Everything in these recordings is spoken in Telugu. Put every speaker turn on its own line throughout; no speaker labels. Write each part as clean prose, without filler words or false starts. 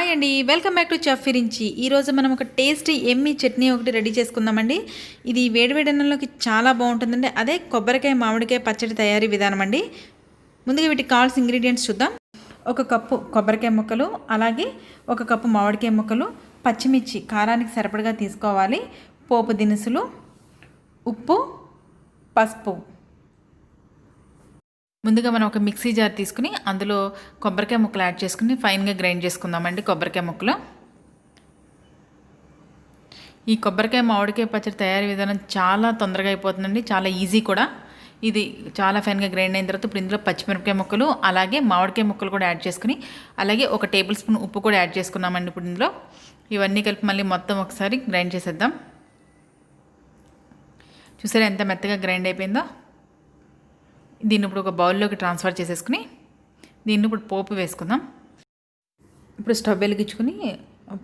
హాయ్ అండి, welcome back to chef Virinchi. ఈరోజు మనం ఒక టేస్టీ ఎమ్మి చట్నీ ఒకటి రెడీ చేసుకుందామండి. ఇది వేడివేడి అన్నంలోకి చాలా బాగుంటుందండి. అదే కొబ్బరికాయ మామిడికాయ పచ్చడి తయారీ విధానం అండి. ముందుగా వీటికి కావాల్సిన ఇంగ్రీడియంట్స్ చూద్దాం. 1 కప్పు కొబ్బరికాయ ముక్కలు, అలాగే 1 కప్పు మామిడికాయ ముక్కలు, పచ్చిమిర్చి కారానికి సరిపడగా తీసుకోవాలి, పోపు దినుసులు, ఉప్పు, పసుపు. ముందుగా మనం ఒక మిక్సీ జార్ తీసుకుని అందులో కొబ్బరికాయ ముక్కలు యాడ్ చేసుకుని ఫైన్గా గ్రైండ్ చేసుకుందామండి. కొబ్బరికాయ ముక్కలు. ఈ కొబ్బరికాయ మామిడికాయ పచ్చడి తయారీ విధానం చాలా తొందరగా అయిపోతుందండి, చాలా ఈజీ కూడా. ఇది చాలా ఫైన్గా గ్రైండ్ అయిన తర్వాత ఇప్పుడు ఇందులో పచ్చిమిరపకాయ ముక్కలు, అలాగే మామిడికాయ ముక్కలు కూడా యాడ్ చేసుకుని, అలాగే 1 టేబుల్ స్పూన్ ఉప్పు కూడా యాడ్ చేసుకున్నామండి. ఇప్పుడు ఇందులో ఇవన్నీ కలిపి మళ్ళీ మొత్తం ఒకసారి గ్రైండ్ చేసేద్దాం. చూసారా ఎంత మెత్తగా గ్రైండ్ అయిపోయిందో. దీన్ని ఇప్పుడు ఒక బౌల్లోకి ట్రాన్స్ఫర్ చేసేసుకుని దీన్ని ఇప్పుడు పోపు వేసుకుందాం. ఇప్పుడు స్టవ్ వెలిగించుకుని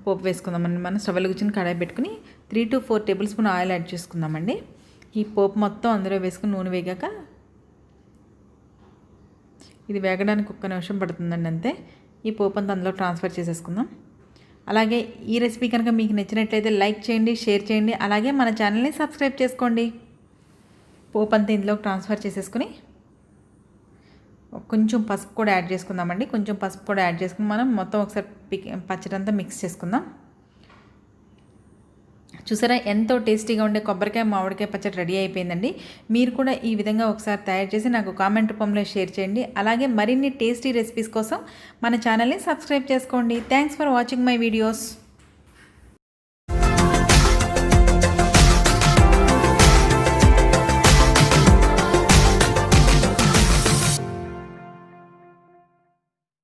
పోపు వేసుకుందామండి. మనం స్టవ్ వెలిగించుకుని కడాయి పెట్టుకుని 3 to 4 table spoon oil add చేసుకుందామండి. ఈ పోపు మొత్తం అందులో వేసుకుని నూనె వేగాక ఇది వేగడానికి 1 నిమిషం పడుతుందండి అంతే. ఈ పోపు అంతా అందులో ట్రాన్స్ఫర్ చేసేసుకుందాం. అలాగే ఈ రెసిపీ కనుక మీకు నచ్చినట్లయితే లైక్ చేయండి, షేర్ చేయండి, అలాగే మన ఛానల్ని సబ్స్క్రైబ్ చేసుకోండి. పోపు అంతా ఇందులోకి ట్రాన్స్ఫర్ చేసేసుకుని కొంచెం పసుపు కూడా యాడ్ చేసుకుందామండి. కొంచెం పసుపు కూడా యాడ్ చేసుకుని మనం మొత్తం ఒకసారి పచ్చడి అంతా మిక్స్ చేసుకుందాం. చూసారా ఎంతో టేస్టీగా ఉండే కొబ్బరికాయ మామిడికాయ పచ్చడి రెడీ అయిపోయిందండి. మీరు కూడా ఈ విధంగా ఒకసారి తయారు చేసి నాకు కామెంట్ రూపంలో షేర్ చేయండి. అలాగే మరిన్ని టేస్టీ రెసిపీస్ కోసం మన ఛానల్ని సబ్స్క్రైబ్ చేసుకోండి. Thanks for watching my videos.